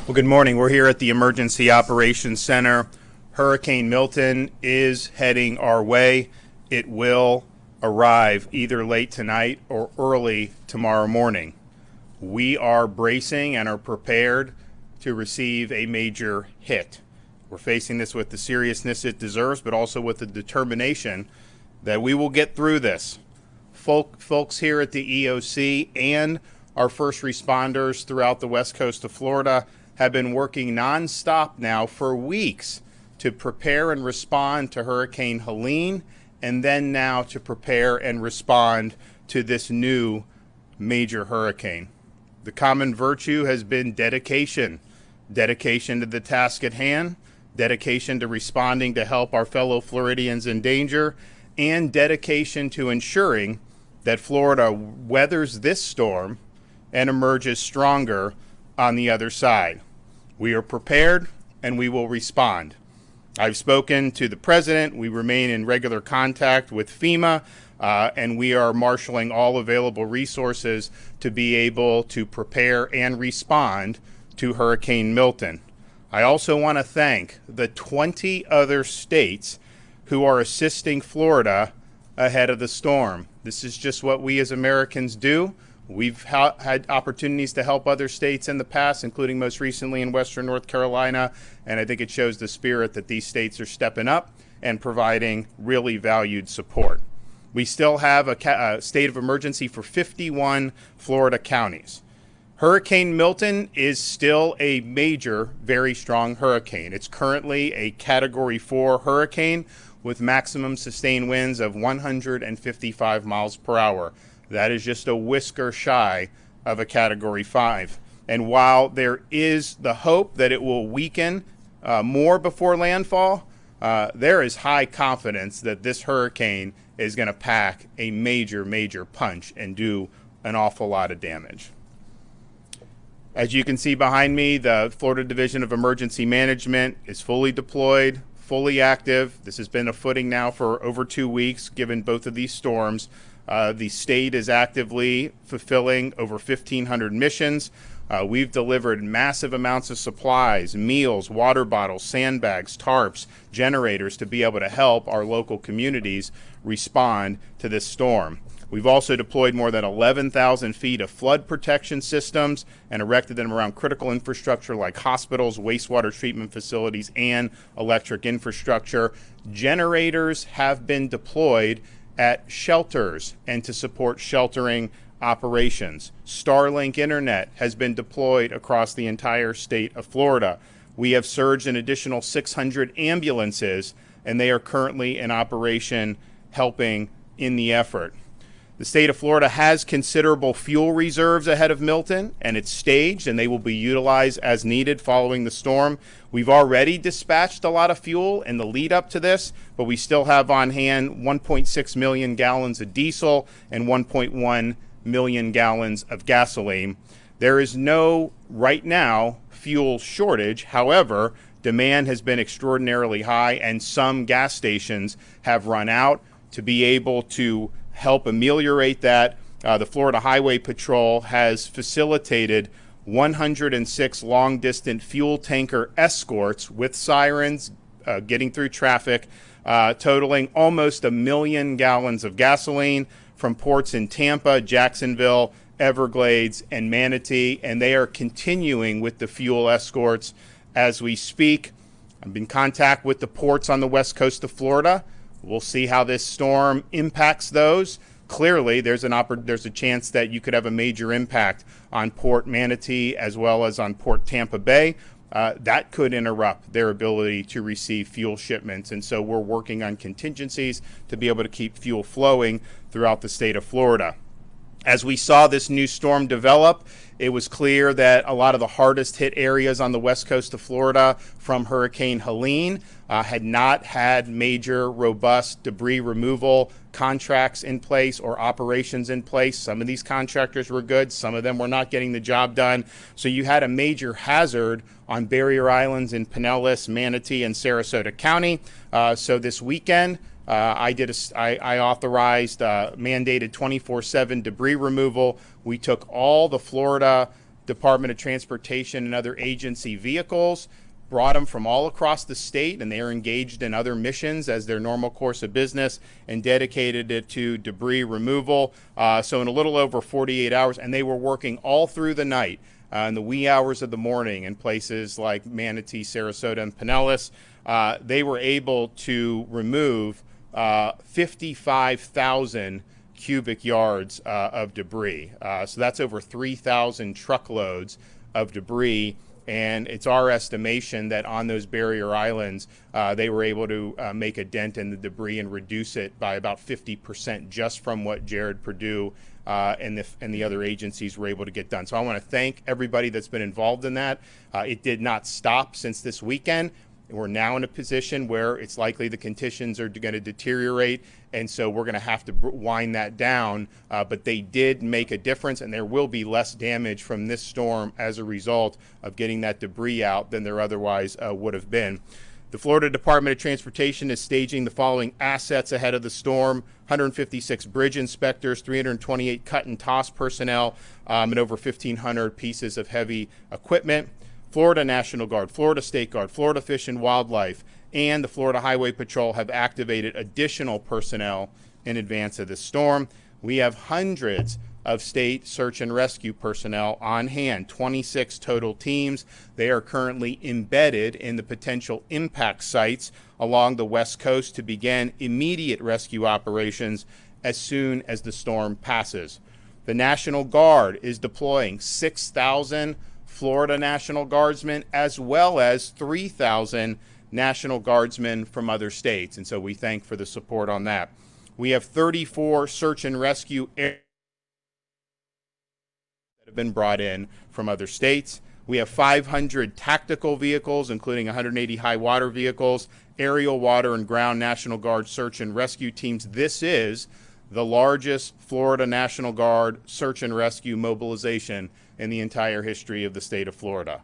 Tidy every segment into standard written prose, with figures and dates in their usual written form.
Well, good morning. We're here at the Emergency Operations Center. Hurricane Milton is heading our way. It will arrive either late tonight or early tomorrow morning. We are bracing and are prepared to receive a major hit. We're facing this with the seriousness it deserves, but also with the determination that we will get through this. Folks here at the EOC and our first responders throughout the west coast of Florida have been working nonstop now for weeks to prepare and respond to Hurricane Helene, and then now to prepare and respond to this new major hurricane. The common virtue has been dedication. Dedication to the task at hand, dedication to responding to help our fellow Floridians in danger, and dedication to ensuring that Florida weathers this storm and emerges stronger on the other side. We are prepared and we will respond. I've spoken to the president. We remain in regular contact with FEMA, and we are marshaling all available resources to be able to prepare and respond to Hurricane Milton. I also want to thank the 20 other states who are assisting Florida ahead of the storm. This is just what we as Americans do. We've had opportunities to help other states in the past, including most recently in Western North Carolina, and I think it shows the spirit that these states are stepping up and providing really valued support. We still have a state of emergency for 51 Florida counties. Hurricane Milton is still a major, very strong hurricane. It's currently a Category 4 hurricane with maximum sustained winds of 155 miles per hour. That is just a whisker shy of a Category 5. And while there is the hope that it will weaken more before landfall, there is high confidence that this hurricane is going to pack a major, major punch and do an awful lot of damage. As you can see behind me, the Florida Division of Emergency Management is fully deployed, fully active. This has been a footing now for over 2 weeks, given both of these storms. The state is actively fulfilling over 1,500 missions. We've delivered massive amounts of supplies, meals, water bottles, sandbags, tarps, generators to be able to help our local communities respond to this storm. We've also deployed more than 11,000 feet of flood protection systems and erected them around critical infrastructure like hospitals, wastewater treatment facilities, and electric infrastructure. Generators have been deployed at shelters and to support sheltering operations. Starlink internet has been deployed across the entire state of Florida. We have surged an additional 600 ambulances, and they are currently in operation helping in the effort. The state of Florida has considerable fuel reserves ahead of Milton, and it's staged, and they will be utilized as needed following the storm. We've already dispatched a lot of fuel in the lead up to this, but we still have on hand 1.6 million gallons of diesel and 1.1 million gallons of gasoline. There is no, right now, fuel shortage. However, demand has been extraordinarily high, and some gas stations have run out. To be able to help ameliorate that, the Florida Highway Patrol has facilitated 106 long-distance fuel tanker escorts with sirens getting through traffic, totaling almost 1 million gallons of gasoline from ports in Tampa, Jacksonville, Everglades, and Manatee, and they are continuing with the fuel escorts as we speak. I'm in contact with the ports on the west coast of Florida. We'll see how this storm impacts those. Clearly, there's a chance that you could have a major impact on Port Manatee as well as on Port Tampa Bay. That could interrupt their ability to receive fuel shipments. And so we're working on contingencies to be able to keep fuel flowing throughout the state of Florida. As we saw this new storm develop, it was clear that a lot of the hardest hit areas on the west coast of Florida from Hurricane Helene had not had major, robust debris removal contracts in place or operations in place. Some of these contractors were good. Some of them were not getting the job done. So you had a major hazard on barrier islands in Pinellas, Manatee, and Sarasota County. So this weekend, I authorized mandated 24/7 debris removal. We took all the Florida Department of Transportation and other agency vehicles, brought them from all across the state, and they are engaged in other missions as their normal course of business, and dedicated it to debris removal. So in a little over 48 hours, and they were working all through the night in the wee hours of the morning in places like Manatee, Sarasota, and Pinellas. They were able to remove 55,000 cubic yards of debris. So that's over 3,000 truckloads of debris. And it's our estimation that on those barrier islands, they were able to make a dent in the debris and reduce it by about 50% just from what Jared Perdue and the other agencies were able to get done. So I want to thank everybody that's been involved in that. It did not stop since this weekend. We're now in a position where it's likely the conditions are going to deteriorate, and so we're going to have to wind that down. But they did make a difference, and there will be less damage from this storm as a result of getting that debris out than there otherwise would have been. The Florida Department of Transportation is staging the following assets ahead of the storm: 156 bridge inspectors, 328 cut and toss personnel, and over 1,500 pieces of heavy equipment. Florida National Guard, Florida State Guard, Florida Fish and Wildlife, and the Florida Highway Patrol have activated additional personnel in advance of the storm. We have hundreds of state search and rescue personnel on hand, 26 total teams. They are currently embedded in the potential impact sites along the West Coast to begin immediate rescue operations as soon as the storm passes. The National Guard is deploying 6,000 Florida National Guardsmen, as well as 3,000 National Guardsmen from other states. And so we thank for the support on that. We have 34 search and rescue areas that have been brought in from other states. We have 500 tactical vehicles, including 180 high water vehicles, aerial, water, and ground National Guard search and rescue teams. This is the largest Florida National Guard search and rescue mobilization in the entire history of the state of Florida.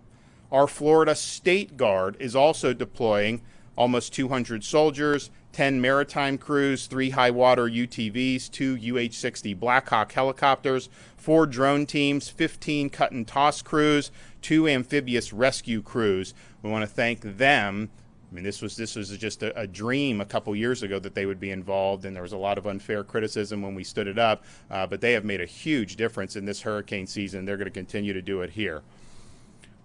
Our Florida State Guard is also deploying almost 200 soldiers, 10 maritime crews, 3 high water UTVs, 2 UH-60 Black Hawk helicopters, 4 drone teams, 15 cut and toss crews, 2 amphibious rescue crews. We want to thank them. I mean, this was just a dream a couple years ago that they would be involved, and there was a lot of unfair criticism when we stood it up, but they have made a huge difference in this hurricane season. They're going to continue to do it here.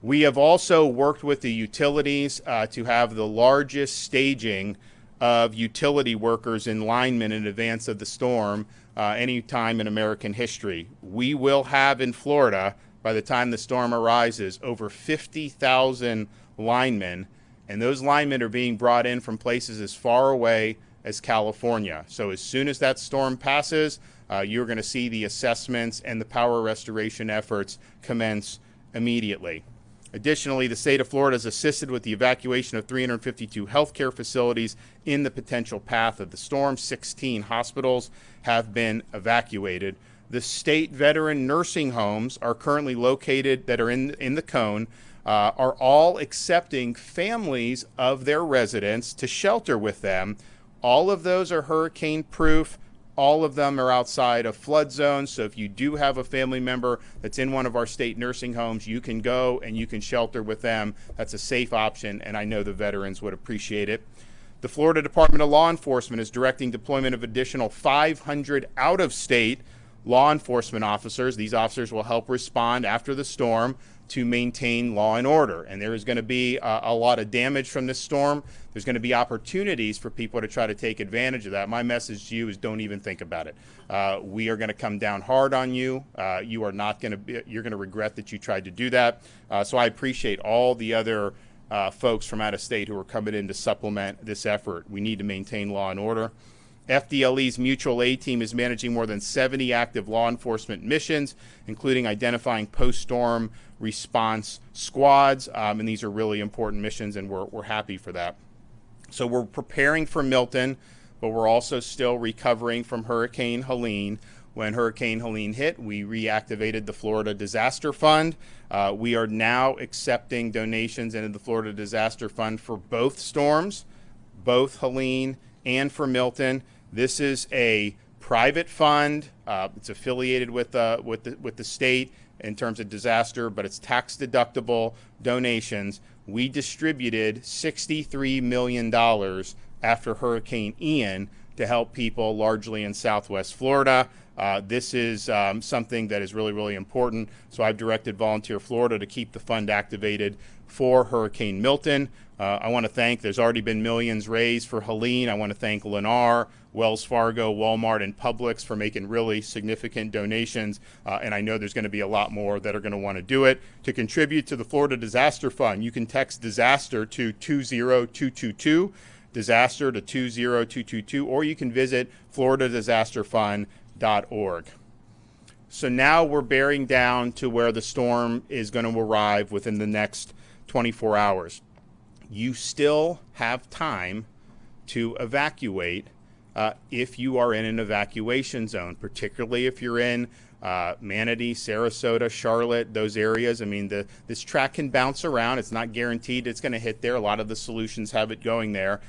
We have also worked with the utilities to have the largest staging of utility workers and linemen in advance of the storm any time in American history. We will have in Florida, by the time the storm arises, over 50,000 linemen. And those linemen are being brought in from places as far away as California. So as soon as that storm passes, you're going to see the assessments and the power restoration efforts commence immediately. Additionally, the state of Florida has assisted with the evacuation of 352 healthcare facilities in the potential path of the storm. 16 hospitals have been evacuated. The state veteran nursing homes are currently located that are in the cone. Are all accepting families of their residents to shelter with them. All of those are hurricane proof. All of them are outside of flood zones. So if you do have a family member that's in one of our state nursing homes, you can go and you can shelter with them. That's a safe option, and I know the veterans would appreciate it. The Florida Department of Law Enforcement is directing deployment of additional 500 out-of-state law enforcement officers. These officers will help respond after the storm to maintain law and order. And there is going to be a lot of damage from this storm. There's going to be opportunities for people to try to take advantage of that. My message to you is don't even think about it. We are going to come down hard on you. You are not going to be, you're going to regret that you tried to do that. So I appreciate all the other folks from out of state who are coming in to supplement this effort. We need to maintain law and order. FDLE's mutual aid team is managing more than 70 active law enforcement missions, including identifying post-storm response squads, and these are really important missions, and we're happy for that. So we're preparing for Milton, but we're also still recovering from Hurricane Helene. When Hurricane Helene hit, we reactivated the Florida Disaster Fund. We are now accepting donations into the Florida Disaster Fund for both storms, both Helene and for Milton. This is a private fund. It's affiliated with the state, in terms of disaster, but it's tax-deductible donations. We distributed $63 million after Hurricane Ian to help people largely in Southwest Florida. This is something that is really, really important. So I've directed Volunteer Florida to keep the fund activated for Hurricane Milton. I want to thank, there's already been millions raised for Helene. I want to thank Lennar, Wells Fargo, Walmart, and Publix for making really significant donations. And I know there's going to be a lot more that are going to want to do it. To contribute to the Florida Disaster Fund, you can text disaster to 20222, disaster to 20222, or you can visit floridadisasterfund.org. So now we're bearing down to where the storm is going to arrive within the next 24 hours. You still have time to evacuate if you are in an evacuation zone, particularly if you're in Manatee, Sarasota, Charlotte, those areas. I mean, this track can bounce around. It's not guaranteed it's going to hit there. A lot of the solutions have it going there.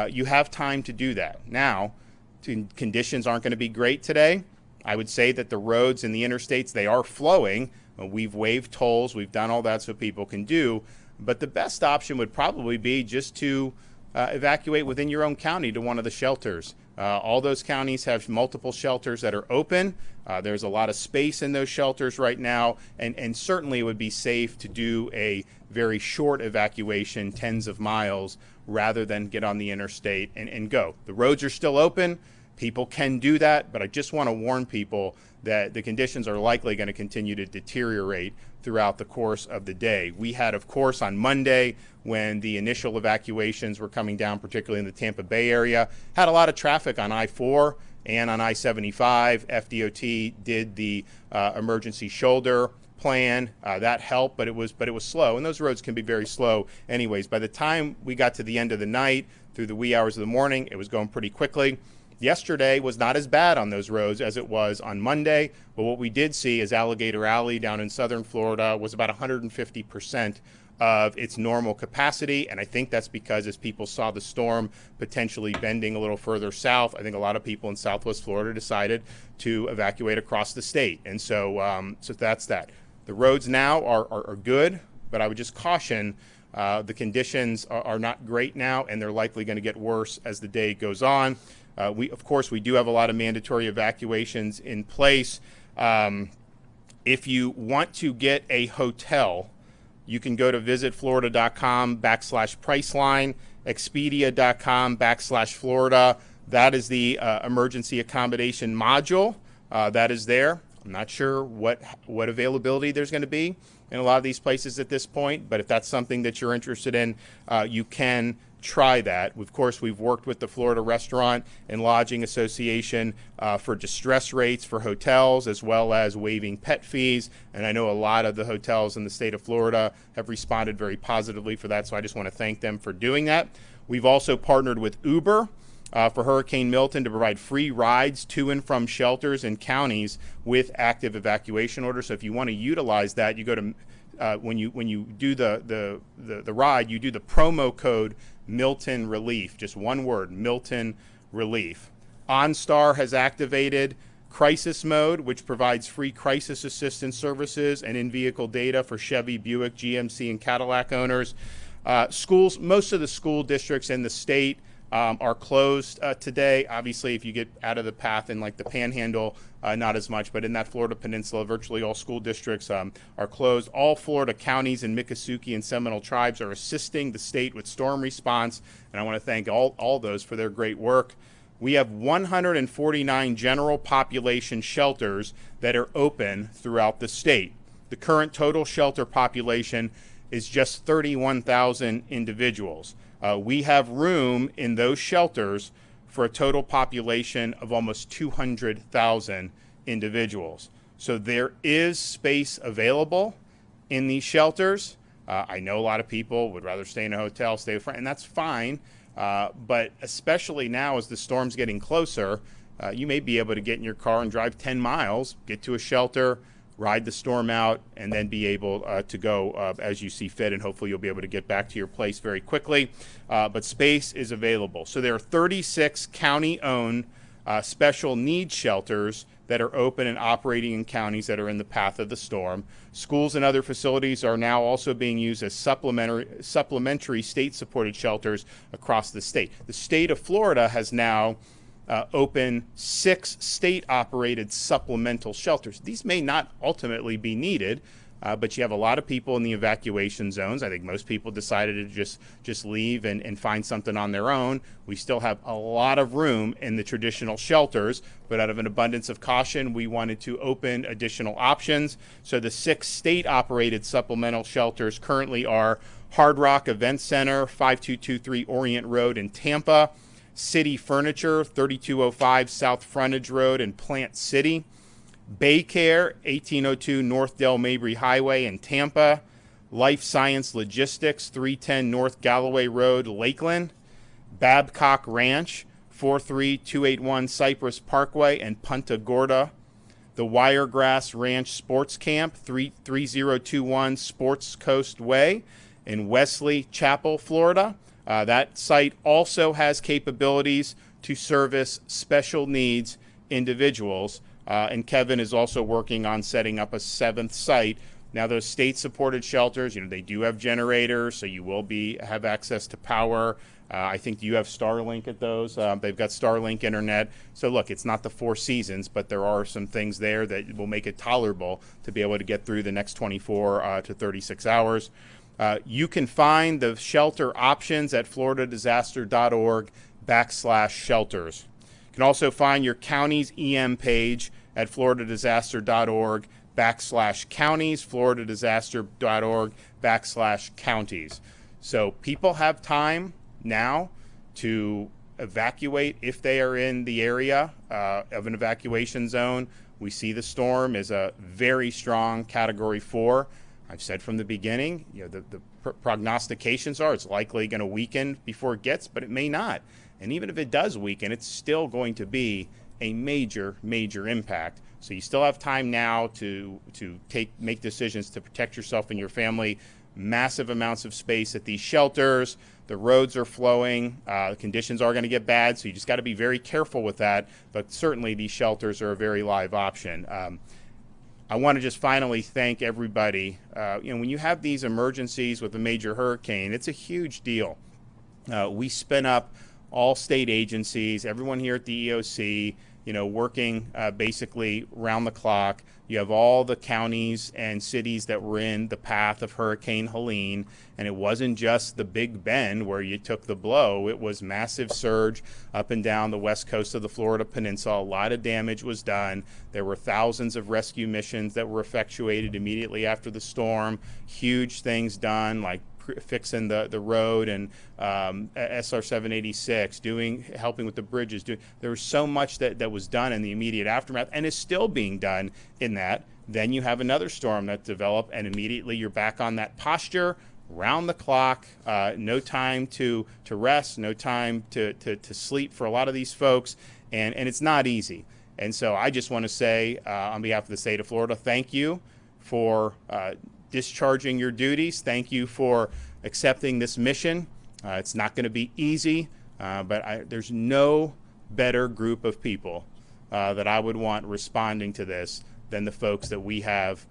You have time to do that. Now, conditions aren't going to be great today. I would say that the roads and the interstates, they are flowing. We've waived tolls. We've done all that so people can do. But the best option would probably be just to evacuate within your own county to one of the shelters. All those counties have multiple shelters that are open. There's a lot of space in those shelters right now, and certainly it would be safe to do a very short evacuation, tens of miles, rather than get on the interstate and go. The roads are still open. People can do that, but I just want to warn people that the conditions are likely going to continue to deteriorate throughout the course of the day. We had, of course, on Monday, when the initial evacuations were coming down, particularly in the Tampa Bay area, had a lot of traffic on I-4 and on I-75. FDOT did the emergency shoulder plan. That helped, but it was slow, and those roads can be very slow anyways. By the time we got to the end of the night, through the wee hours of the morning, it was going pretty quickly. Yesterday was not as bad on those roads as it was on Monday, but what we did see is Alligator Alley down in southern Florida was about 150% of its normal capacity, and I think that's because as people saw the storm potentially bending a little further south, I think a lot of people in Southwest Florida decided to evacuate across the state, and so that's that. The roads now are good, but I would just caution the conditions are not great now, and they're likely going to get worse as the day goes on. Of course, we do have a lot of mandatory evacuations in place. If you want to get a hotel, you can go to visitflorida.com/Priceline, expedia.com/Florida. That is the emergency accommodation module that is there. I'm not sure what availability there's going to be in a lot of these places at this point, but if that's something that you're interested in, you can try that. Of course, we've worked with the Florida Restaurant and Lodging Association for distress rates for hotels, as well as waiving pet fees. And I know a lot of the hotels in the state of Florida have responded very positively for that, so I just want to thank them for doing that. We've also partnered with Uber for Hurricane Milton to provide free rides to and from shelters and counties with active evacuation orders. So if you want to utilize that, you go to when you do the ride, you do the promo code Milton Relief, just one word, Milton Relief. OnStar has activated crisis mode, which provides free crisis assistance services and in-vehicle data for Chevy, Buick, GMC, and Cadillac owners. Schools, most of the school districts in the state are closed today. Obviously, if you get out of the path in like the Panhandle, not as much, but in that Florida Peninsula, virtually all school districts are closed. All Florida counties and Miccosukee and Seminole tribes are assisting the state with storm response, and I want to thank all those for their great work. We have 149 general population shelters that are open throughout the state. The current total shelter population is just 31,000 individuals. We have room in those shelters for a total population of almost 200,000 individuals. So there is space available in these shelters. I know a lot of people would rather stay in a hotel, stay with friends, and that's fine. But especially now as the storm's getting closer, you may be able to get in your car and drive 10 miles, get to a shelter, ride the storm out, and then be able to go as you see fit, and hopefully you'll be able to get back to your place very quickly. But space is available. So there are 36 county-owned special needs shelters that are open and operating in counties that are in the path of the storm. Schools and other facilities are now also being used as supplementary state-supported shelters across the state. The state of Florida has now opened 6 state-operated supplemental shelters. These may not ultimately be needed, but you have a lot of people in the evacuation zones. I think most people decided to just leave and find something on their own. We still have a lot of room in the traditional shelters, but out of an abundance of caution, we wanted to open additional options. So the 6 state-operated supplemental shelters currently are Hard Rock Event Center, 5223 Orient Road in Tampa, City Furniture, 3205 South Frontage Road in Plant City, Baycare, 1802 North Del Mabry Highway in Tampa, Life Science Logistics, 310 North Galloway Road, Lakeland, Babcock Ranch, 43281 Cypress Parkway and Punta Gorda, the Wiregrass Ranch Sports Camp, 3021 Sports Coast Way in Wesley Chapel, Florida. That site also has capabilities to service special needs individuals. And Kevin is also working on setting up a 7th site. Now, those state-supported shelters, they do have generators, so you will have access to power. I think you have Starlink at those. They've got Starlink internet. So, look, it's not the 4 seasons, but there are some things there that will make it tolerable to be able to get through the next 24 to 36 hours. You can find the shelter options at floridadisaster.org/shelters. You can also find your county's EM page at floridadisaster.org/counties, floridadisaster.org/counties. So people have time now to evacuate if they are in the area of an evacuation zone. We see the storm is a very strong Category 4. I've said from the beginning, the prognostications are it's likely going to weaken before it gets, but it may not. And even if it does weaken, it's still going to be a major, major impact. So you still have time now to make decisions to protect yourself and your family. Massive amounts of space at these shelters. The roads are flowing. The conditions are going to get bad, so you just got to be very careful with that. But certainly these shelters are a very live option. I want to just finally thank everybody. When you have these emergencies with a major hurricane, it's a huge deal. We spin up all state agencies, everyone here at the EOC, working basically round the clock. You have all the counties and cities that were in the path of Hurricane Helene, and it wasn't just the Big Bend where you took the blow. It was massive surge up and down the west coast of the Florida Peninsula. A lot of damage was done. There were thousands of rescue missions that were effectuated immediately after the storm. Huge things done, like fixing the road and SR 786, helping with the bridges. There was so much that was done in the immediate aftermath and is still being done in that. Then you have another storm that developed, and immediately you're back on that posture, round the clock, no time to rest, no time to sleep for a lot of these folks, and it's not easy. And so I just want to say, on behalf of the state of Florida, thank you for discharging your duties. Thank you for accepting this mission. It's not going to be easy, but there's no better group of people that I would want responding to this than the folks that we have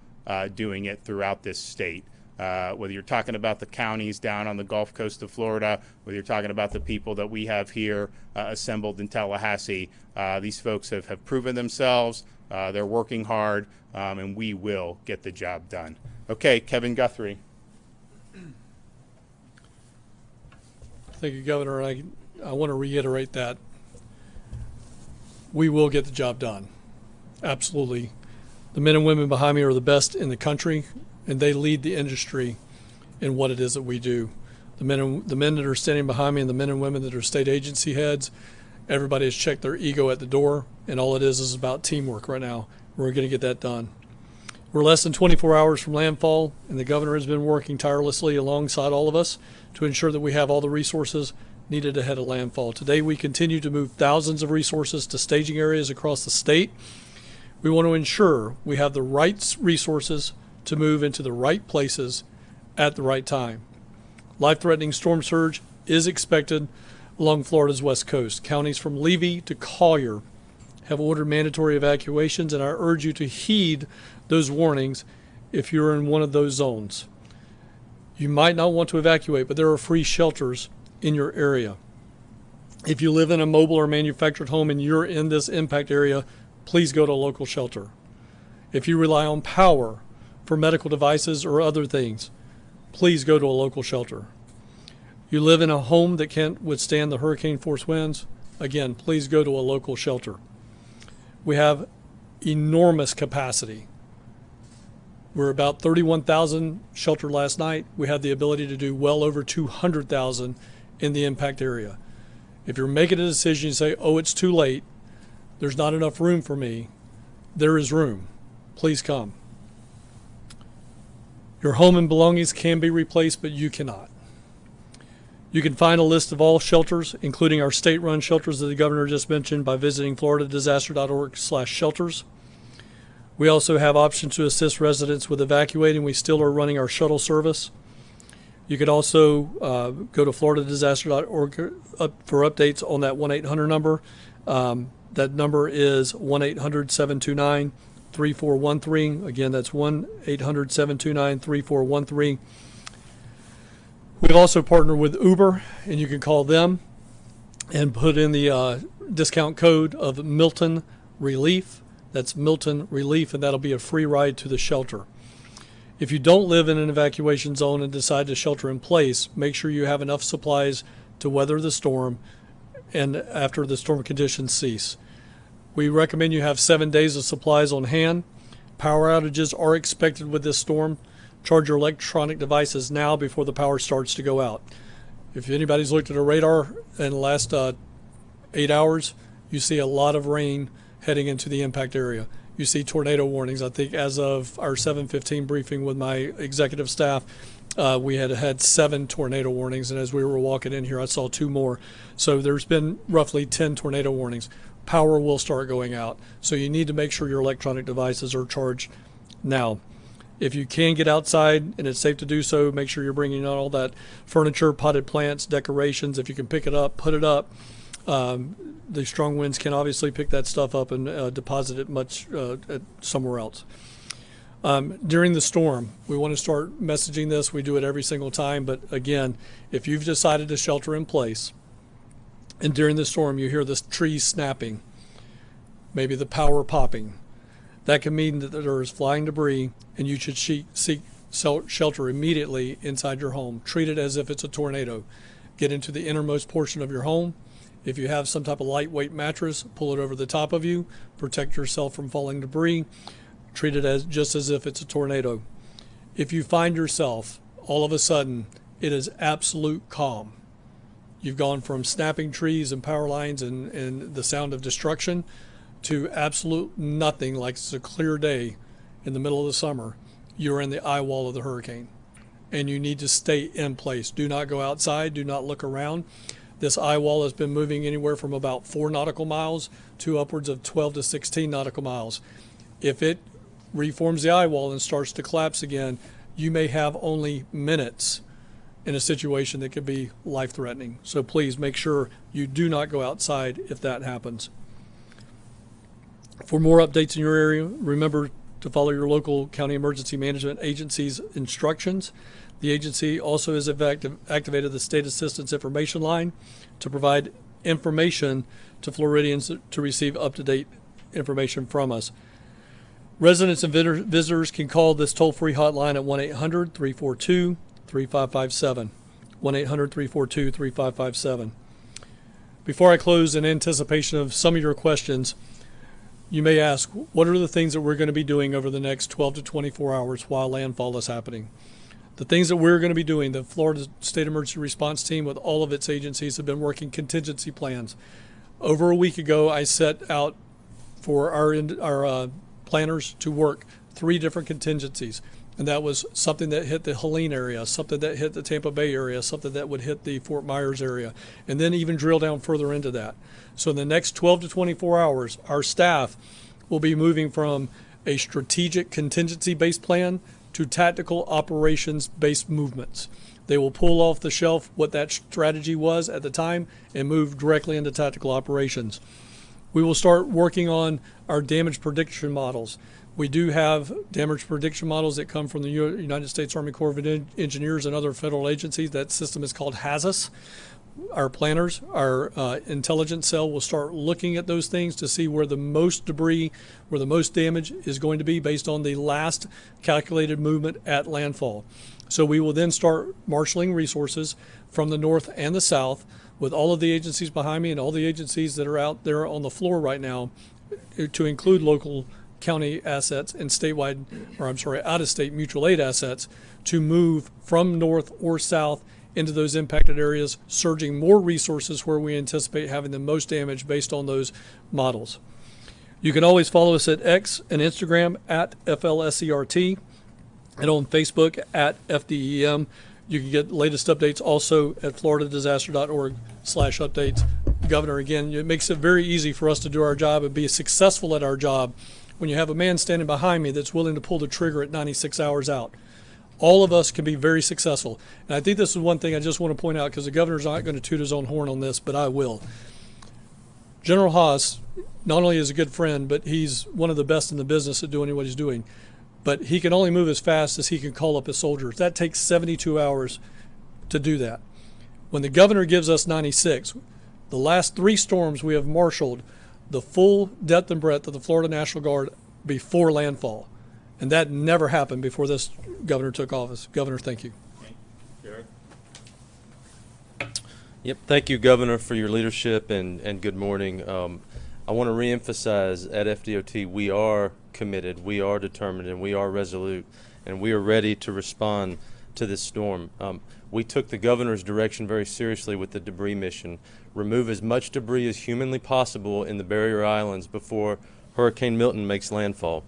doing it throughout this state. Whether you're talking about the counties down on the Gulf Coast of Florida, whether you're talking about the people that we have here assembled in Tallahassee, these folks have proven themselves. They're working hard, and we will get the job done. Okay, Kevin Guthrie. Thank you, Governor. I want to reiterate that we will get the job done. Absolutely. The men and women behind me are the best in the country, and they lead the industry in what it is that we do. The men that are standing behind me and the men and women that are state agency heads, everybody has checked their ego at the door, and all it is about teamwork right now. We're going to get that done. We're less than 24 hours from landfall, and the governor has been working tirelessly alongside all of us to ensure that we have all the resources needed ahead of landfall. Today, we continue to move thousands of resources to staging areas across the state. We want to ensure we have the right resources to move into the right places at the right time. Life-threatening storm surge is expected along Florida's west coast. Counties from Levy to Collier have ordered mandatory evacuations, and I urge you to heed those warnings if you're in one of those zones. You might not want to evacuate, but there are free shelters in your area. If you live in a mobile or manufactured home and you're in this impact area, please go to a local shelter. If you rely on power for medical devices or other things, please go to a local shelter. You live in a home that can't withstand the hurricane force winds, again, please go to a local shelter. We have enormous capacity. We're about 31,000 sheltered last night. We have the ability to do well over 200,000 in the impact area. If you're making a decision, you say, oh, it's too late, there's not enough room for me, there is room. Please come. Your home and belongings can be replaced, but you cannot. You can find a list of all shelters, including our state-run shelters that the governor just mentioned, by visiting floridadisaster.org/shelters. We also have options to assist residents with evacuating. We still are running our shuttle service. You could also go to floridadisaster.org for updates on that 1-800 number. That number is 1-800-729-3413. Again, that's 1-800-729-3413. We've also partnered with Uber, and you can call them and put in the discount code of Milton Relief. That's Milton Relief, and that'll be a free ride to the shelter. If you don't live in an evacuation zone and decide to shelter in place, make sure you have enough supplies to weather the storm and after the storm conditions cease. We recommend you have 7 days of supplies on hand. Power outages are expected with this storm. Charge your electronic devices now before the power starts to go out. If anybody's looked at a radar in the last 8 hours, you see a lot of rain heading into the impact area. You see tornado warnings. I think as of our 7:15 briefing with my executive staff, we had 7 tornado warnings, and as we were walking in here, I saw 2 more. So there's been roughly 10 tornado warnings. Power will start going out, so you need to make sure your electronic devices are charged now. If you can get outside and it's safe to do so, make sure you're bringing out all that furniture, potted plants, decorations. If you can pick it up, put it up. The strong winds can obviously pick that stuff up and deposit it much somewhere else. During the storm, we want to start messaging this. We do it every single time, but again, if you've decided to shelter in place and during the storm you hear the trees snapping, maybe the power popping, that can mean that there is flying debris and you should seek shelter immediately inside your home. Treat it as if it's a tornado. Get into the innermost portion of your home. If you have some type of lightweight mattress, pull it over the top of you. Protect yourself from falling debris. Treat it just as if it's a tornado. If you find yourself, all of a sudden, it is absolute calm. You've gone from snapping trees and power lines and the sound of destruction to absolute nothing, like it's a clear day in the middle of the summer. You're in the eye wall of the hurricane, and you need to stay in place. Do not go outside. Do not look around. This eye wall has been moving anywhere from about 4 nautical miles to upwards of 12 to 16 nautical miles. If it reforms the eye wall and starts to collapse again, you may have only minutes in a situation that could be life-threatening. So please make sure you do not go outside if that happens. For more updates in your area, remember to follow your local county emergency management agency's instructions. The agency also has activated the State Assistance Information Line to provide information to Floridians to receive up-to-date information from us. Residents and visitors can call this toll-free hotline at 1-800-342-3557. 1-800-342-3557. Before I close, in anticipation of some of your questions, you may ask, what are the things that we're going to be doing over the next 12 to 24 hours while landfall is happening? The things that we're going to be doing, the Florida State Emergency Response Team with all of its agencies have been working contingency plans. Over a week ago, I set out for our planners to work 3 different contingencies. And that was something that hit the Helene area, something that hit the Tampa Bay area, something that would hit the Fort Myers area, and then even drill down further into that. So in the next 12 to 24 hours, our staff will be moving from a strategic contingency-based plan to tactical operations-based movements. They will pull off the shelf what that strategy was at the time and move directly into tactical operations. We will start working on our damage prediction models. We do have damage prediction models that come from the United States Army Corps of Engineers and other federal agencies. That system is called HAZUS. Our planners, our intelligence cell will start looking at those things to see where the most debris, where the most damage is going to be based on the last calculated movement at landfall. So we will then start marshaling resources from the north and the south with all of the agencies behind me and all the agencies that are out there on the floor right now, to include local county assets and statewide, or I'm sorry, out-of-state mutual aid assets, to move from north or south into those impacted areas, surging more resources where we anticipate having the most damage based on those models. You can always follow us at X and Instagram at FLSERT and on Facebook at FDEM. You can get latest updates also at floridadisaster.org/updates. Governor, again, it makes it very easy for us to do our job and be successful at our job when you have a man standing behind me that's willing to pull the trigger at 96 hours out. All of us can be very successful. And I think this is one thing I just want to point out, because the governor's not going to toot his own horn on this, but I will. General Haas not only is a good friend, but he's one of the best in the business at doing what he's doing. But he can only move as fast as he can call up his soldiers. That takes 72 hours to do that. When the governor gives us 96, the last 3 storms we have marshaled the full depth and breadth of the Florida National Guard before landfall. And that never happened before this governor took office. Governor, thank you. Yep, thank you, Governor, for your leadership, and good morning. I want to reemphasize at FDOT, we are committed, we are determined, and we are resolute, and we are ready to respond to this storm. We took the governor's direction very seriously with the debris mission. Remove as much debris as humanly possible in the barrier islands before Hurricane Milton makes landfall.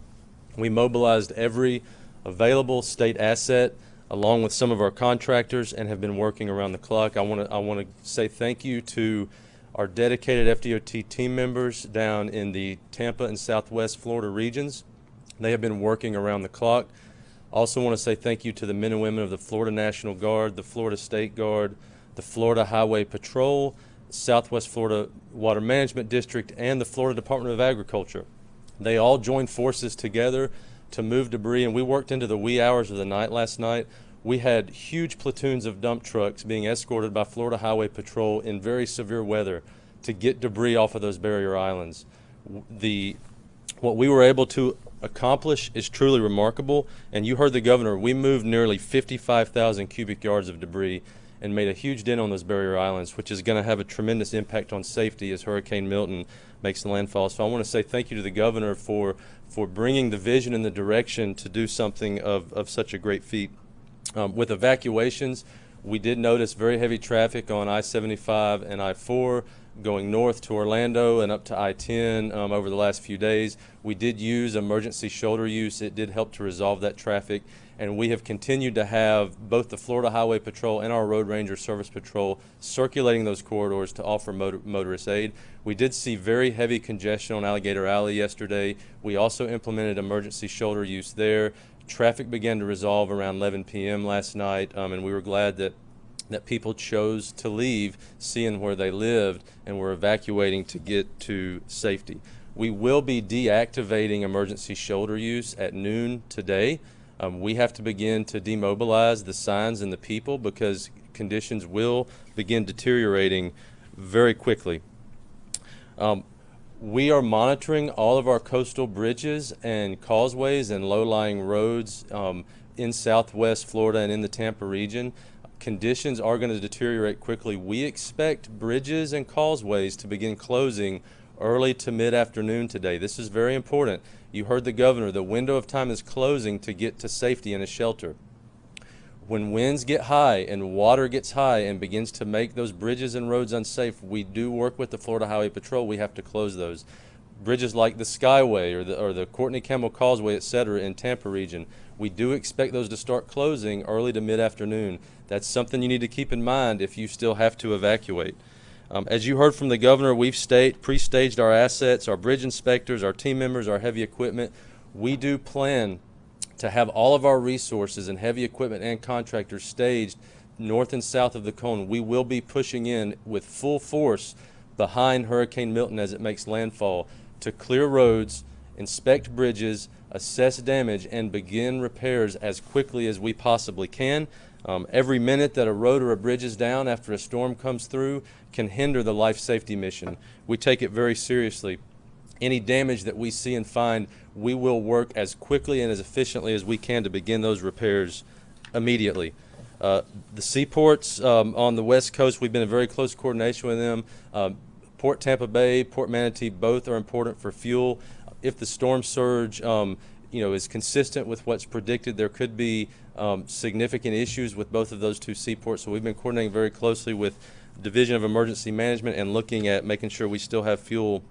We mobilized every available state asset along with some of our contractors and have been working around the clock. I want to say thank you to our dedicated FDOT team members down in the Tampa and Southwest Florida regions. They have been working around the clock. Also want to say thank you to the men and women of the Florida National Guard, the Florida State Guard, the Florida Highway Patrol, Southwest Florida Water Management District, and the Florida Department of Agriculture. They all joined forces together to move debris, and we worked into the wee hours of the night last night. We had huge platoons of dump trucks being escorted by Florida Highway Patrol in very severe weather to get debris off of those barrier islands. What we were able to accomplish is truly remarkable, and you heard the governor. We moved nearly 55,000 cubic yards of debris and made a huge dent on those barrier islands, which is going to have a tremendous impact on safety as Hurricane Milton makes the landfall. So I want to say thank you to the governor for bringing the vision and the direction to do something of such a great feat. With evacuations, we did notice very heavy traffic on I-75 and I-4 going north to Orlando and up to I-10 over the last few days. We did use emergency shoulder use. It did help to resolve that traffic. And we have continued to have both the Florida Highway Patrol and our Road Ranger Service Patrol circulating those corridors to offer motorist aid. We did see very heavy congestion on Alligator Alley yesterday. We also implemented emergency shoulder use there. Traffic began to resolve around 11 p.m. last night, and we were glad that people chose to leave, seeing where they lived, and were evacuating to get to safety. We will be deactivating emergency shoulder use at noon today. We have to begin to demobilize the signs and the people because conditions will begin deteriorating very quickly. We are monitoring all of our coastal bridges and causeways and low-lying roads in Southwest Florida and in the Tampa region. Conditions are going to deteriorate quickly. We expect bridges and causeways to begin closing early to mid-afternoon today. This is very important. You heard the governor. The window of time is closing to get to safety in a shelter. When winds get high and water gets high and begins to make those bridges and roads unsafe, we do work with the Florida Highway Patrol. We have to close those. Bridges like the Skyway or the Courtney Campbell Causeway, etc. in Tampa region, we do expect those to start closing early to mid-afternoon. That's something you need to keep in mind if you still have to evacuate. As you heard from the governor, we've pre-staged our assets, our bridge inspectors, our team members, our heavy equipment. We do plan to have all of our resources and heavy equipment and contractors staged north and south of the cone. We will be pushing in with full force behind Hurricane Milton as it makes landfall to clear roads, inspect bridges, assess damage, and begin repairs as quickly as we possibly can. Every minute that a road or a bridge is down after a storm comes through can hinder the life safety mission. We take it very seriously. Any damage that we see and find, we will work as quickly and as efficiently as we can to begin those repairs immediately. The seaports on the West Coast, we've been in very close coordination with them. Port Tampa Bay, Port Manatee, both are important for fuel. If the storm surge is consistent with what's predicted, there could be significant issues with both of those two seaports. So we've been coordinating very closely with Division of Emergency Management and looking at making sure we still have fuel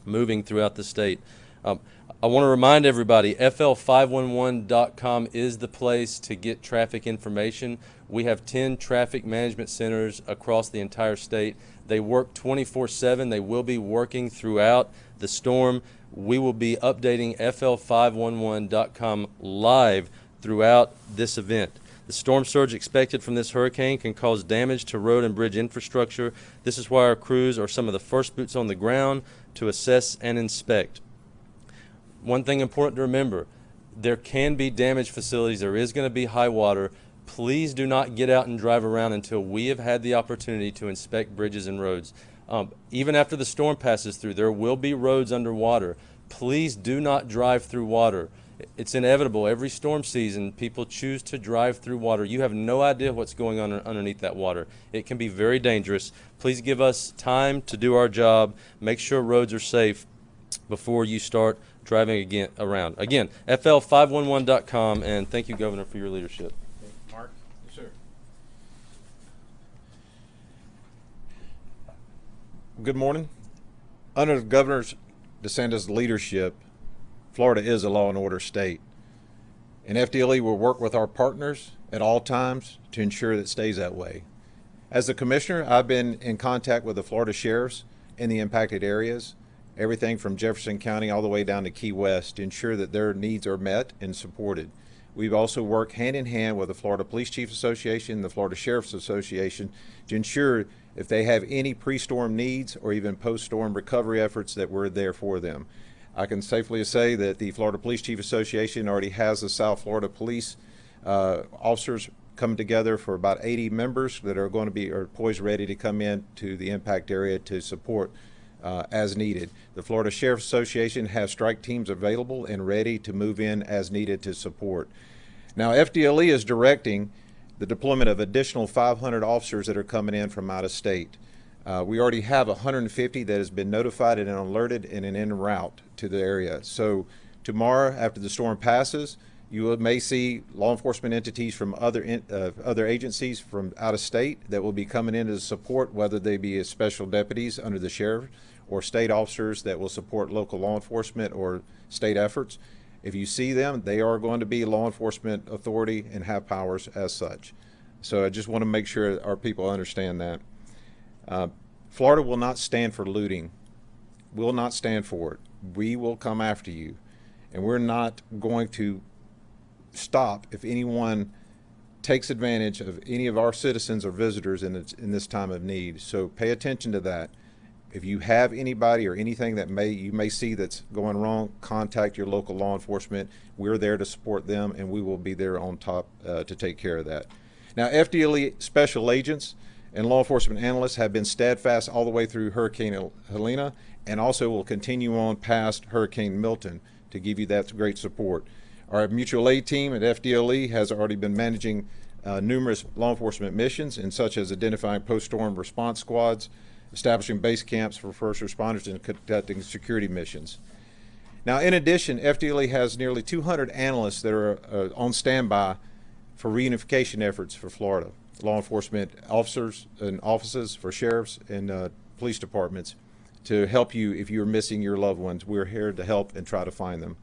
moving throughout the state. I want to remind everybody, FL511.com is the place to get traffic information. We have 10 traffic management centers across the entire state. They work 24/7. They will be working throughout the storm. We will be updating FL511.com live throughout this event. The storm surge expected from this hurricane can cause damage to road and bridge infrastructure. This is why our crews are some of the first boots on the ground to assess and inspect. One thing important to remember, there can be damaged facilities. There is going to be high water. Please do not get out and drive around until we have had the opportunity to inspect bridges and roads. Even after the storm passes through, there will be roads underwater. Please do not drive through water. It's inevitable. Every storm season, people choose to drive through water. You have no idea what's going on underneath that water. It can be very dangerous. Please give us time to do our job. Make sure roads are safe before you start driving around. Again, FL511.com, and thank you, Governor, for your leadership. Mark? Yes, sir. Good morning. Under Governor DeSantis' leadership, Florida is a law and order state. And FDLE will work with our partners at all times to ensure that it stays that way. As the commissioner, I've been in contact with the Florida sheriffs in the impacted areas, everything from Jefferson County all the way down to Key West, to ensure that their needs are met and supported. We've also worked hand in hand with the Florida Police Chiefs Association and the Florida Sheriff's Association to ensure if they have any pre-storm needs or even post-storm recovery efforts that we're there for them. I can safely say that the Florida Police Chief Association already has the South Florida Police officers coming together for about 80 members that are going to be poised ready to come in to the impact area to support as needed. The Florida Sheriff's Association has strike teams available and ready to move in as needed to support. Now, FDLE is directing the deployment of additional 500 officers that are coming in from out of state. We already have 150 that has been notified and alerted and en route to the area. So tomorrow, after the storm passes, you may see law enforcement entities from other agencies from out of state that will be coming in to support, whether they be as special deputies under the sheriff or state officers that will support local law enforcement or state efforts. If you see them, they are going to be law enforcement authority and have powers as such. So I just want to make sure our people understand that. Florida will not stand for looting, will not stand for it. We will come after you, and we're not going to stop if anyone takes advantage of any of our citizens or visitors in this time of need. So pay attention to that. If you have anybody or anything that you may see that's going wrong, contact your local law enforcement. We're there to support them, and we will be there on top to take care of that. Now, FDLE special agents and law enforcement analysts have been steadfast all the way through Hurricane Helena, and also will continue on past Hurricane Milton to give you that great support. Our mutual aid team at FDLE has already been managing numerous law enforcement missions, and such as identifying post-storm response squads, establishing base camps for first responders, and conducting security missions. Now, in addition, FDLE has nearly 200 analysts that are on standby for reunification efforts for Florida. Law enforcement officers and offices for sheriffs and police departments to help you if you're missing your loved ones. We're here to help and try to find them.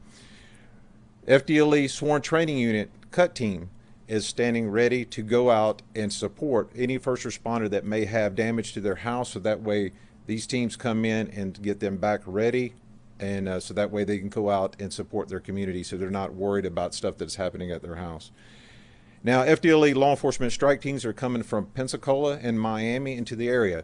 FDLE Sworn Training Unit CUT team is standing ready to go out and support any first responder that may have damage to their house, so that way these teams come in and get them back ready, and so that way they can go out and support their community so they're not worried about stuff that's happening at their house. Now, FDLE law enforcement strike teams are coming from Pensacola and Miami into the area.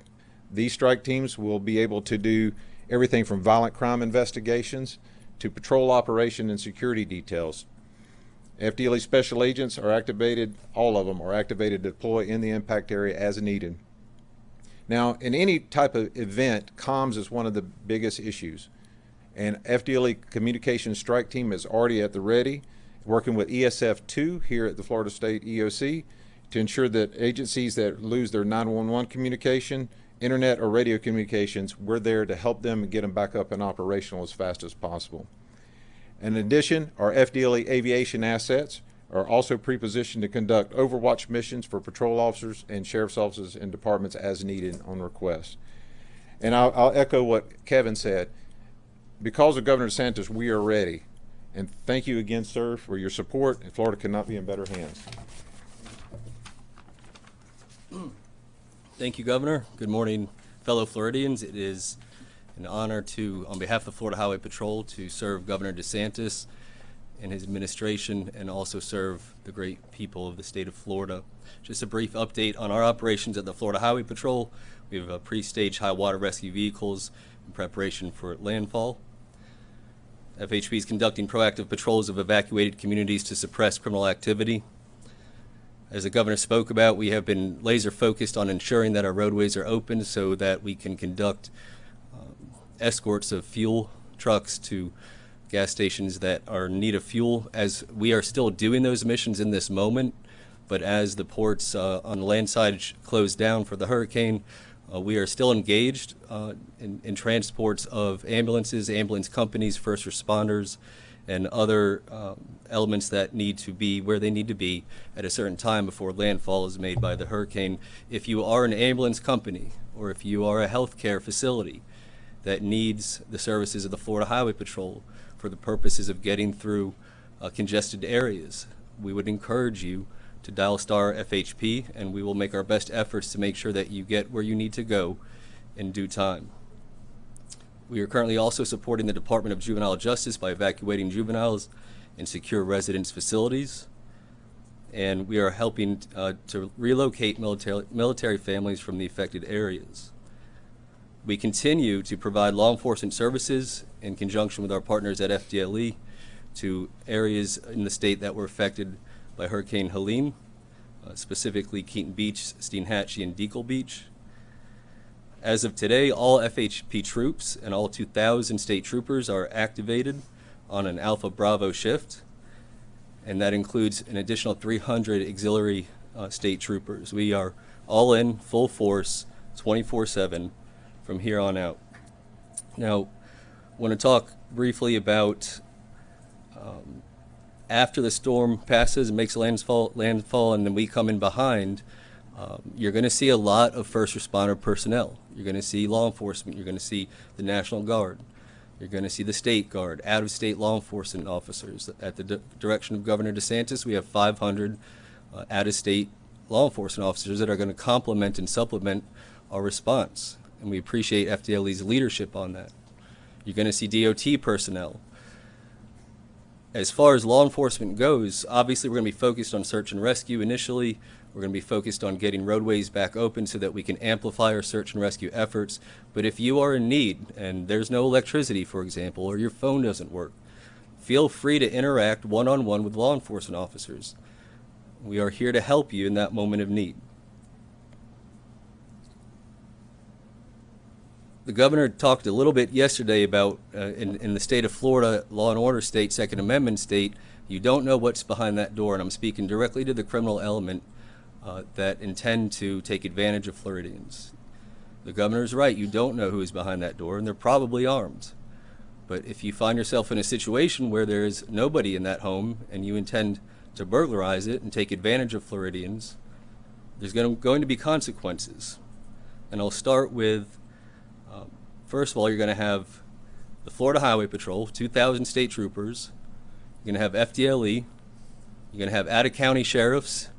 These strike teams will be able to do everything from violent crime investigations to patrol operation and security details. FDLE special agents are activated, all of them are activated to deploy in the impact area as needed. Now, in any type of event, comms is one of the biggest issues. And FDLE Communications Strike Team is already at the ready, working with ESF2 here at the Florida State EOC to ensure that agencies that lose their 911 communication, internet or radio communications, we're there to help them and get them back up and operational as fast as possible. In addition, our FDLE aviation assets are also pre-positioned to conduct overwatch missions for patrol officers and sheriff's offices and departments as needed on request. And I'll echo what Kevin said. Because of Governor DeSantis, we are ready. And thank you again, sir, for your support. And Florida could not be in better hands. Thank you, Governor. Good morning, fellow Floridians. It is an honor to, on behalf of the Florida Highway Patrol, to serve Governor DeSantis and his administration and also serve the great people of the state of Florida. Just a brief update on our operations at the Florida Highway Patrol. We have pre-staged high water rescue vehicles in preparation for landfall. FHP is conducting proactive patrols of evacuated communities to suppress criminal activity. As the governor spoke about, we have been laser focused on ensuring that our roadways are open so that we can conduct escorts of fuel trucks to gas stations that are in need of fuel, as we are still doing those missions in this moment. But as the ports on the land side close down for the hurricane, we are still engaged in transports of ambulances, ambulance companies, first responders, and other elements that need to be where they need to be at a certain time before landfall is made by the hurricane. If you are an ambulance company or if you are a healthcare facility that needs the services of the Florida Highway Patrol for the purposes of getting through congested areas, we would encourage you to dial star FHP, and we will make our best efforts to make sure that you get where you need to go in due time. We are currently also supporting the Department of Juvenile Justice by evacuating juveniles in secure residence facilities, and we are helping to relocate military families from the affected areas. We continue to provide law enforcement services in conjunction with our partners at FDLE to areas in the state that were affected by Hurricane Helene, specifically Keaton Beach, Steinhatchee, and Deacle Beach. As of today, all FHP troops and all 2,000 state troopers are activated on an Alpha Bravo shift, and that includes an additional 300 auxiliary state troopers. We are all in, full force, 24/7 from here on out. Now, I want to talk briefly about after the storm passes and makes landfall, and then we come in behind, you're going to see a lot of first responder personnel. You're going to see law enforcement. You're going to see the National Guard. You're going to see the State Guard, out-of-state law enforcement officers. At the direction of Governor DeSantis, we have 500 out-of-state law enforcement officers that are going to complement and supplement our response, and we appreciate FDLE's leadership on that. You're going to see DOT personnel. As far as law enforcement goes, obviously we're going to be focused on search and rescue initially. We're going to be focused on getting roadways back open so that we can amplify our search and rescue efforts. But if you are in need and there's no electricity, for example, or your phone doesn't work, feel free to interact one-on-one with law enforcement officers. We are here to help you in that moment of need. The governor talked a little bit yesterday about in the state of Florida, law and order state, Second Amendment state, you don't know what's behind that door, and I'm speaking directly to the criminal element that intend to take advantage of Floridians. The governor's right, you don't know who is behind that door, and they're probably armed. But if you find yourself in a situation where there is nobody in that home and you intend to burglarize it and take advantage of Floridians, there's going to be consequences. And I'll start with first of all, you're going to have the Florida Highway Patrol, 2,000 state troopers. You're going to have FDLE. You're going to have out-of-county sheriffs.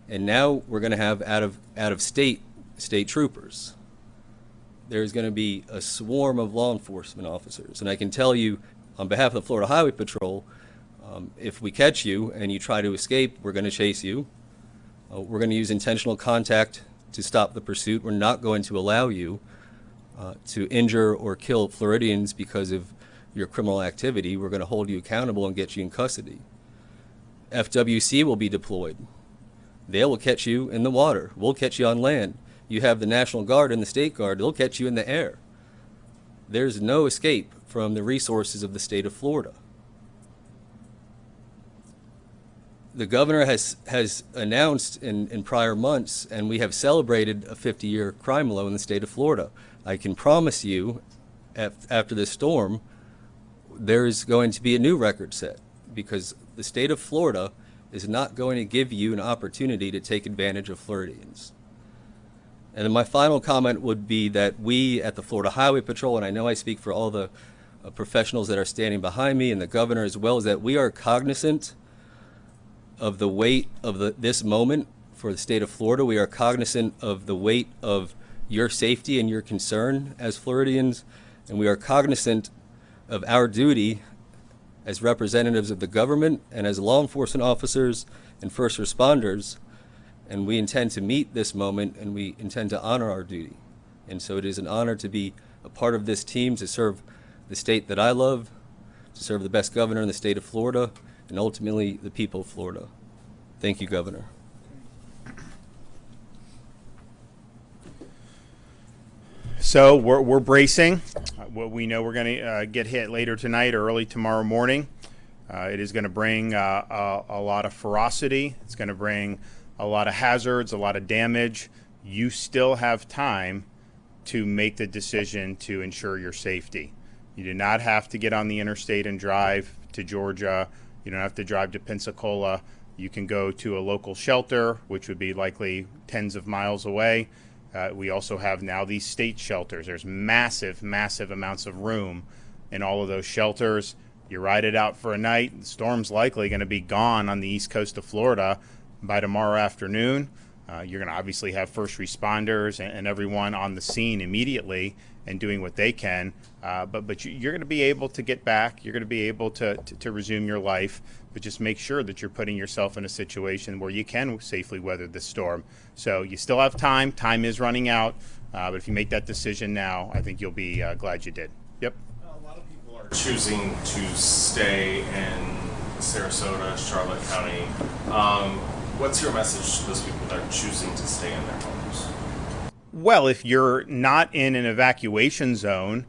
And now we're going to have out-of-state troopers. There's going to be a swarm of law enforcement officers. And I can tell you, on behalf of the Florida Highway Patrol, if we catch you and you try to escape, we're going to chase you. We're going to use intentional contact to stop the pursuit. We're not going to allow you to injure or kill Floridians because of your criminal activity. We're going to hold you accountable and get you in custody. FWC will be deployed. They will catch you in the water. We'll catch you on land. You have the National Guard and the State Guard. They'll catch you in the air. There's no escape from the resources of the state of Florida. The governor has announced in prior months, and we have celebrated a 50-year crime low in the state of Florida. I can promise you, after this storm, there is going to be a new record set, because the state of Florida is not going to give you an opportunity to take advantage of Floridians. And then my final comment would be that we at the Florida Highway Patrol, and I know I speak for all the professionals that are standing behind me and the governor as well, is that we are cognizant of the weight of this moment for the state of Florida. We are cognizant of the weight of your safety and your concern as Floridians, and we are cognizant of our duty as representatives of the government and as law enforcement officers and first responders, and we intend to meet this moment and we intend to honor our duty. And so it is an honor to be a part of this team, to serve the state that I love, to serve the best governor in the state of Florida, and ultimately the people of Florida. Thank you, Governor. So we're bracing. We know we're going to get hit later tonight or early tomorrow morning. It is going to bring a lot of ferocity. It's going to bring a lot of hazards, a lot of damage. You still have time to make the decision to ensure your safety. You do not have to get on the interstate and drive to Georgia. You don't have to drive to Pensacola. You can go to a local shelter, which would be likely tens of miles away. We also have now these state shelters. There's massive, massive amounts of room in all of those shelters. You ride it out for a night. The storm's likely going to be gone on the east coast of Florida by tomorrow afternoon. You're going to obviously have first responders and everyone on the scene immediately and doing what they can. But you're going to be able to get back. You're going to be able to resume your life. But just make sure that you're putting yourself in a situation where you can safely weather this storm. So you still have time. Time is running out. But if you make that decision now, I think you'll be glad you did. Yep. A lot of people are choosing to stay in Sarasota, Charlotte County. What's your message to those people that are choosing to stay in their homes? Well, if you're not in an evacuation zone,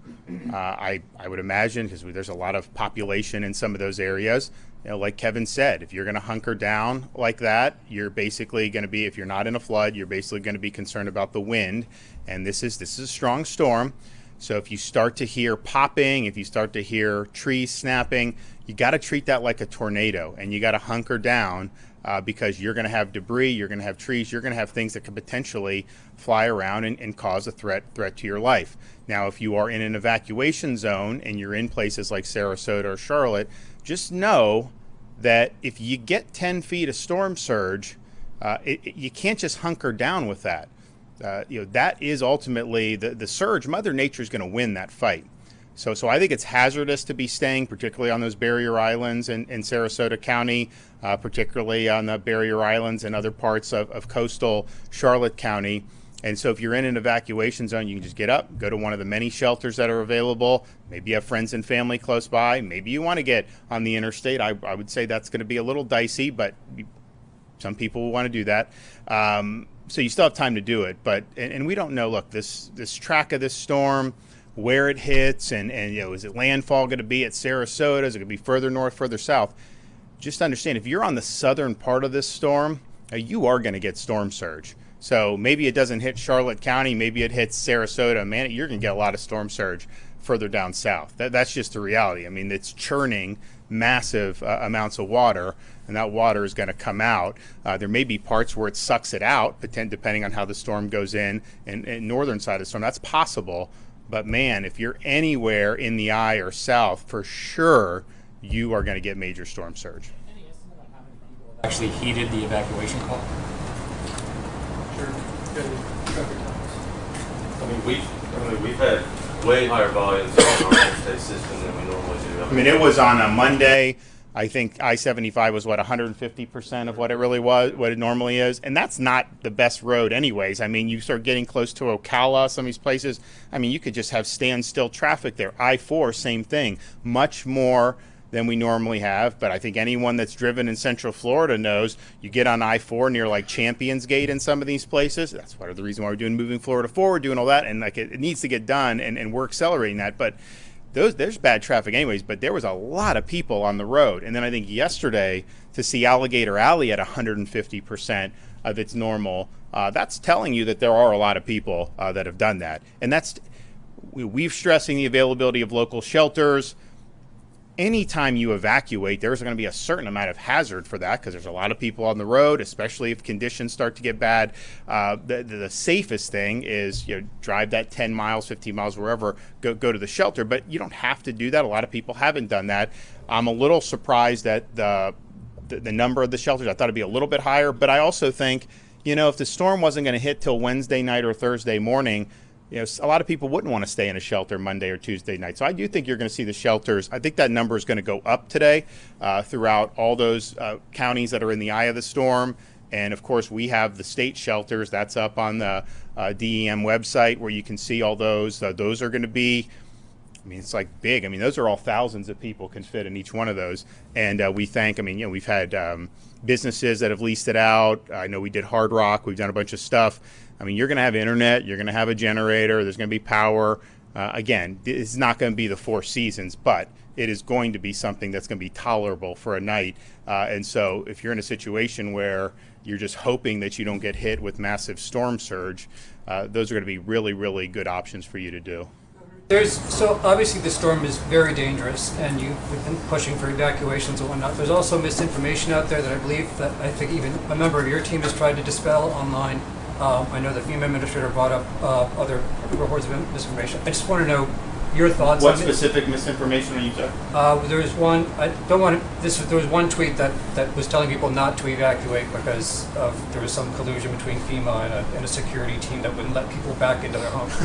I would imagine, because there's a lot of population in some of those areas, like Kevin said, if you're going to hunker down like that, you're basically going to be, if you're not in a flood, you're basically going to be concerned about the wind. And this is a strong storm. So if you start to hear popping, if you start to hear trees snapping, you got to treat that like a tornado, and you got to hunker down. Because you're going to have debris, you're going to have trees, you're going to have things that could potentially fly around and cause a threat to your life. Now, if you are in an evacuation zone and you're in places like Sarasota or Charlotte, just know that if you get 10 feet of storm surge, you can't just hunker down with that. That is ultimately the surge. Mother Nature is going to win that fight. So I think it's hazardous to be staying, particularly on those barrier islands in Sarasota County, particularly on the barrier islands and other parts of coastal Charlotte County. And so if you're in an evacuation zone, you can just get up, go to one of the many shelters that are available. Maybe you have friends and family close by. Maybe you want to get on the interstate. I would say that's going to be a little dicey, but some people will want to do that. So you still have time to do it. And we don't know, look, this track of this storm, where it hits, and is it landfall going to be at Sarasota? Is it going to be further north, further south? Just understand, if you're on the southern part of this storm, you are going to get storm surge. So maybe it doesn't hit Charlotte County, maybe it hits Sarasota. Man, you're going to get a lot of storm surge further down south. That's just the reality. I mean, it's churning massive amounts of water, and that water is going to come out. There may be parts where it sucks it out, depending on how the storm goes in northern side of the storm. That's possible. But man, if you're anywhere in the eye or south, for sure, you are going to get major storm surge. Any estimate on how many people have actually heeded the evacuation call? Sure. We've had way higher volumes on our state system than we normally do. I mean, it was on a Monday. I think I-75 was, what, 150% of what it really was, what it normally is. And that's not the best road anyways. I mean, you start getting close to Ocala, some of these places. I mean, you could just have standstill traffic there. I-4, same thing. Much more than we normally have. But I think anyone that's driven in Central Florida knows you get on I-4 near like Champions Gate in some of these places. That's part of the reason why we're doing Moving Florida Forward, doing all that. And like it needs to get done, and we're accelerating that. But there's bad traffic anyways, but there was a lot of people on the road. And then I think yesterday to see Alligator Alley at 150% of its normal, that's telling you that there are a lot of people that have done that. And we've stressing the availability of local shelters. Anytime you evacuate, there's going to be a certain amount of hazard for that because there's a lot of people on the road, especially if conditions start to get bad. The safest thing is drive that 10 miles, 15 miles, wherever, go to the shelter. But you don't have to do that. A lot of people haven't done that. I'm a little surprised at the number of the shelters. I thought it'd be a little bit higher. But I also think, if the storm wasn't going to hit till Wednesday night or Thursday morning, a lot of people wouldn't want to stay in a shelter Monday or Tuesday night. So I do think you're going to see the shelters. I think that number is going to go up today throughout all those counties that are in the eye of the storm. And of course, we have the state shelters. That's up on the DEM website where you can see all those. Those are going to be, it's like big. Those are all thousands of people can fit in each one of those. And we thank, we've had businesses that have leased it out. I know we did Hard Rock. We've done a bunch of stuff. You're going to have internet. You're going to have a generator. There's going to be power. Again, it's not going to be the Four Seasons, but it is going to be something that's going to be tolerable for a night. And so if you're in a situation where you're just hoping that you don't get hit with massive storm surge, those are going to be really, really good options for you to do. So obviously the storm is very dangerous, and you've been pushing for evacuations and whatnot. There's also misinformation out there that I think even a member of your team has tried to dispel online. I know the FEMA administrator brought up other reports of misinformation. I just want to know your thoughts on it. What specific misinformation are you talking? There was one. There was one tweet that was telling people not to evacuate because there was some collusion between FEMA and a security team that wouldn't let people back into their homes.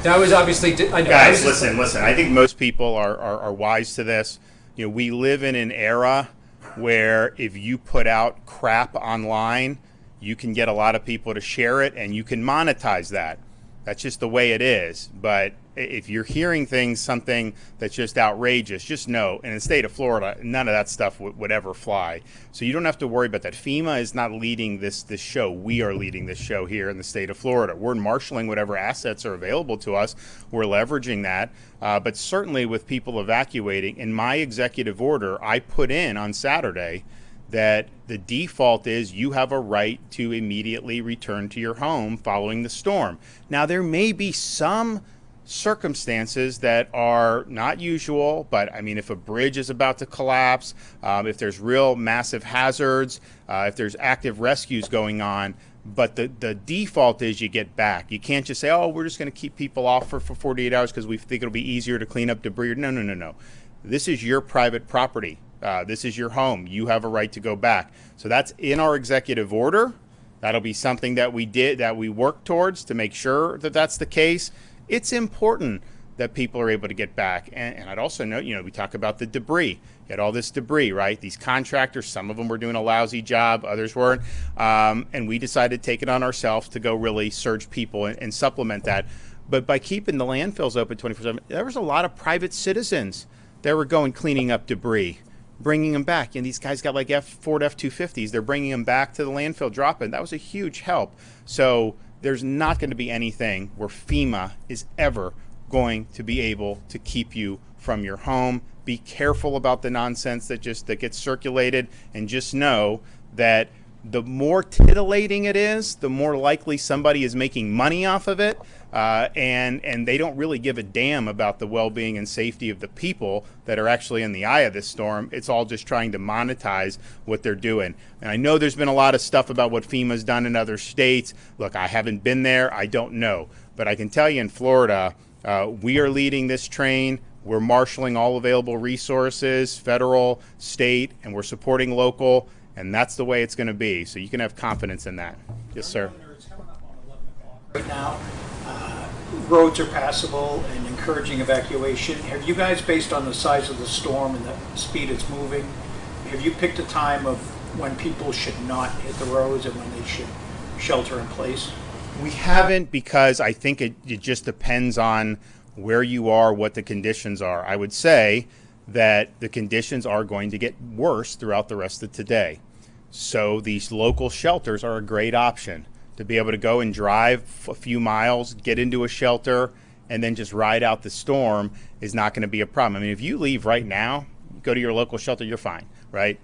That was obviously. I know, guys, listen. I think most people are wise to this. We live in an era where if you put out crap online, you can get a lot of people to share it, and you can monetize that. That's just the way it is. But if you're hearing something that's just outrageous, just know, in the state of Florida, none of that stuff would ever fly. So you don't have to worry about that. FEMA is not leading this show. We are leading this show here in the state of Florida. We're marshaling whatever assets are available to us. We're leveraging that. But certainly with people evacuating, in my executive order, I put in on Saturday that the default is you have a right to immediately return to your home following the storm. Now, there may be some circumstances that are not usual, but if a bridge is about to collapse, if there's real massive hazards, if there's active rescues going on, but the default is you get back. You can't just say, oh, we're just going to keep people off for 48 hours because we think it'll be easier to clean up debris. No. This is your private property. This is your home. You have a right to go back. So that's in our executive order. That'll be something that we work towards to make sure that that's the case. It's important that people are able to get back. And I'd also note, we talk about the debris. You had all this debris, right? These contractors, some of them were doing a lousy job, others weren't. And we decided to take it on ourselves to go really surge people and supplement that. But by keeping the landfills open 24/7, there was a lot of private citizens that were going cleaning up debris, bringing them back. And these guys got like Ford F-250s. They're bringing them back to the landfill drop-in. That was a huge help. So there's not going to be anything where FEMA is ever going to be able to keep you from your home. Be careful about the nonsense that gets circulated, and just know that the more titillating it is, the more likely somebody is making money off of it, and they don't really give a damn about the well-being and safety of the people that are actually in the eye of this storm. It's all just trying to monetize what they're doing. And I know there's been a lot of stuff about what FEMA's done in other states. Look, I haven't been there. I don't know. But I can tell you in Florida, we are leading this train. We're marshaling all available resources, federal, state, and we're supporting local. And that's the way it's going to be. So you can have confidence in that. Yes, sir. It's coming up on 11 o'clock right now. Roads are passable and encouraging evacuation. Have you guys, based on the size of the storm and the speed it's moving, have you picked a time of when people should not hit the roads and when they should shelter in place? We haven't, because I think it just depends on where you are, what the conditions are. I would say that the conditions are going to get worse throughout the rest of today. So these local shelters are a great option to be able to go and drive a few miles, get into a shelter, and then just ride out the storm is not going to be a problem. I mean, if you leave right now, go to your local shelter, you're fine, right?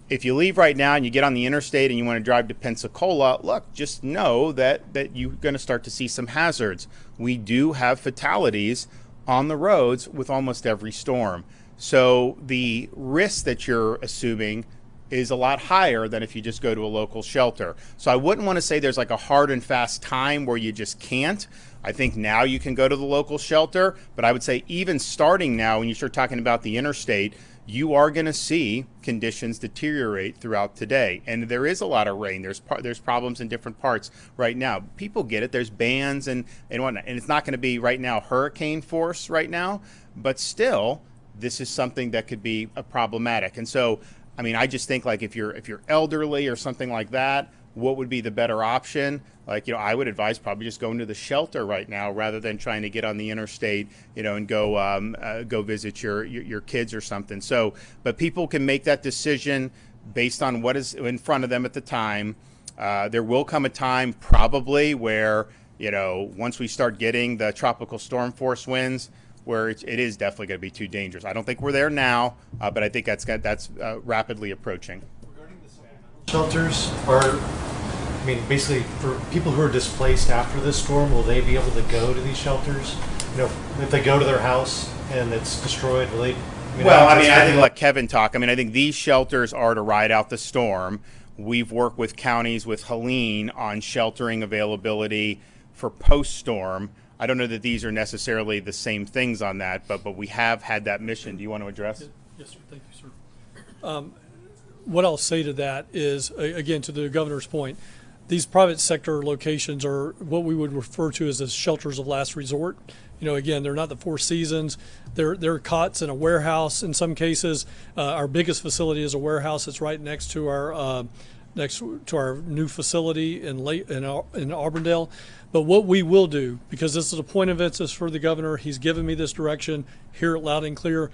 If you leave right now and you get on the interstate and you want to drive to Pensacola, look, just know that you're going to start to see some hazards. We do have fatalities on the roads with almost every storm. So the risk that you're assuming is a lot higher than if you just go to a local shelter. So I wouldn't want to say there's like a hard and fast time where you just can't. I think now you can go to the local shelter, but I would say even starting now, when you start talking about the interstate, you are going to see conditions deteriorate throughout today. And there is a lot of rain. There's problems in different parts right now. People get it. There's bands and whatnot. And it's not going to be right now hurricane force right now, but still, this is something that could be problematic. And so, I mean, I just think like if you're elderly or something like that, what would be the better option? Like, I would advise probably just going to the shelter right now rather than trying to get on the interstate, and go visit your kids or something. So, but people can make that decision based on what is in front of them at the time. There will come a time probably where, once we start getting the tropical storm force winds, where it is definitely going to be too dangerous. I don't think we're there now, but I think that's rapidly approaching. Regarding the shelters, basically for people who are displaced after this storm, will they be able to go to these shelters? If they go to their house and it's destroyed, will they? I think let Kevin talk. I think these shelters are to ride out the storm. We've worked with counties with Helene on sheltering availability for post-storm. I don't know that these are necessarily the same things on that, but we have had that mission. Do you want to address? Yes, sir. Thank you, sir. What I'll say to that is, again, to the governor's point, these private sector locations are what we would refer to as the shelters of last resort. Again, they're not the Four Seasons. They're cots in a warehouse in some cases. Our biggest facility is a warehouse that's right next to our new facility in Auburndale. But what we will do, because this is a point of emphasis for the governor, he's given me this direction, hear it loud and clear.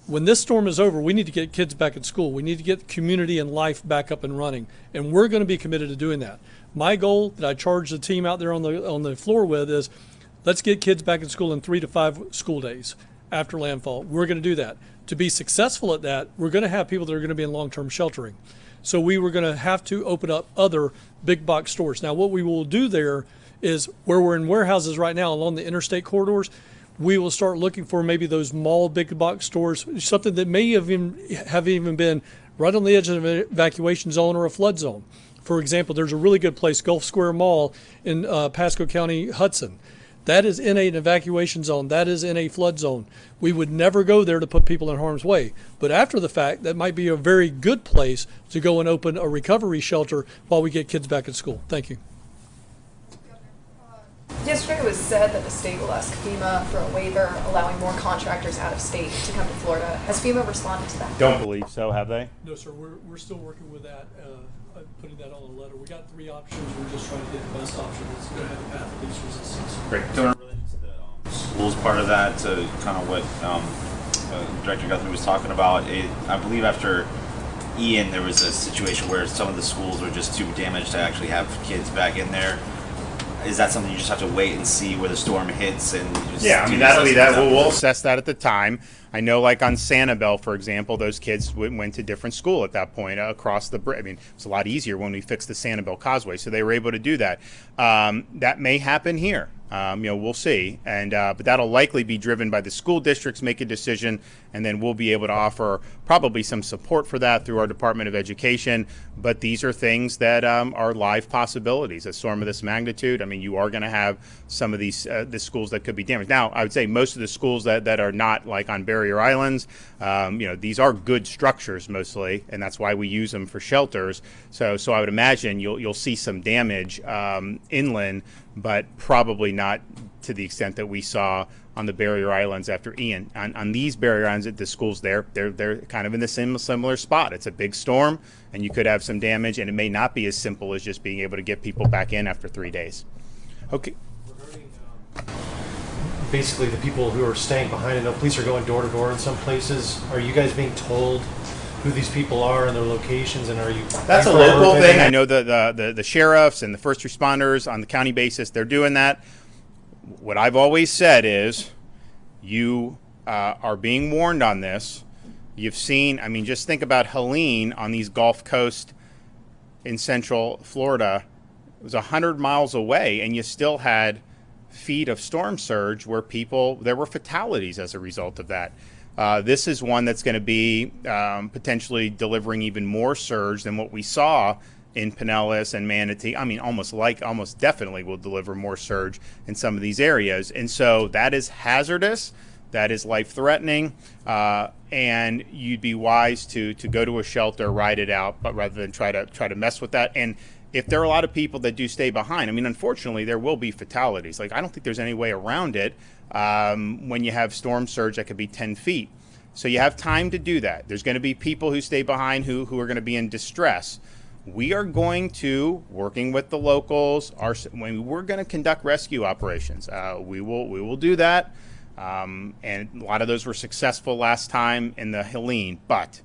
When this storm is over, we need to get kids back at school. We need to get community and life back up and running, and we're going to be committed to doing that. My goal that I charge the team out there on the floor with is, let's get kids back in school in 3 to 5 school days after landfall. We're going to do that. To be successful at that, we're going to have people that are going to be in long-term sheltering. So we were going to have to open up other big box stores. Now, what we will do there is, where we're in warehouses right now along the interstate corridors, we will start looking for maybe those mall big box stores, something that may have even been right on the edge of an evacuation zone or a flood zone. For example, there's a really good place, Gulf Square Mall in Pasco County, Hudson. That is in an evacuation zone. That is in a flood zone. We would never go there to put people in harm's way. But after the fact, that might be a very good place to go and open a recovery shelter while we get kids back at school. Thank you. Yesterday it was said that the state will ask FEMA for a waiver allowing more contractors out of state to come to Florida. Has FEMA responded to that? Don't believe so, have they? No, sir. We're still working with that, putting that on a letter. We got 3 options. We're just trying to get the best option that's going to have the path of least resistance. Great. Related to the schools part of that, to kind of what Director Guthrie was talking about, I believe after Ian, there was a situation where some of the schools were just too damaged to actually have kids back in there. Is that something you just have to wait and see where the storm hits? And just that'll be that. We'll assess that at the time. I know, like on Sanibel, for example, those kids went to different school at that point across the bridge. It's a lot easier when we fixed the Sanibel Causeway, so they were able to do that. That may happen here. We'll see. But that'll likely be driven by the school districts make a decision, and then we'll be able to offer probably some support for that through our Department of Education. But these are things that are live possibilities. A storm of this magnitude, you are going to have some of these the schools that could be damaged. Now, I would say most of the schools that are not like on barrier islands, these are good structures mostly, and that's why we use them for shelters. So I would imagine you'll see some damage inland, but probably not to the extent that we saw on the barrier islands after Ian. On these barrier islands at the schools they're kind of in the similar spot. It's a big storm, and you could have some damage, and it may not be as simple as just being able to get people back in after 3 days. Okay. Basically, the people who are staying behind, and the police are going door to door in some places. Are you guys being told who these people are and their locations, and are you? That's a local thing. I know the sheriffs and the first responders on the county basis, they're doing that. What I've always said is you are being warned on this. You've seen, I mean, just think about Helene on these Gulf Coast in central Florida. It was 100 miles away, and you still had feet of storm surge where there were fatalities as a result of that. This is one that's going to be potentially delivering even more surge than what we saw in Pinellas and Manatee. I mean, almost definitely will deliver more surge in some of these areas. And so that is hazardous, that is life-threatening, and you'd be wise to go to a shelter, ride it out, but rather than try to mess with that. And if there are a lot of people that do stay behind, I mean, unfortunately, there will be fatalities. Like, I don't think there's any way around it when you have storm surge that could be 10 feet. So you have time to do that. There's going to be people who stay behind who are going to be in distress. We are going to, working with the locals, we're going to conduct rescue operations. We will do that, and a lot of those were successful last time in the Helene. But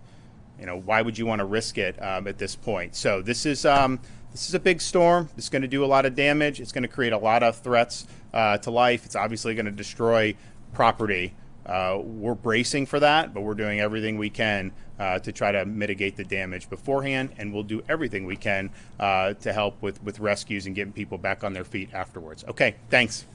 why would you want to risk it at this point? So this is a big storm. It's going to do a lot of damage. It's going to create a lot of threats to life. It's obviously going to destroy property. We're bracing for that, but we're doing everything we can to try to mitigate the damage beforehand, and we'll do everything we can to help with rescues and getting people back on their feet afterwards. Okay, thanks.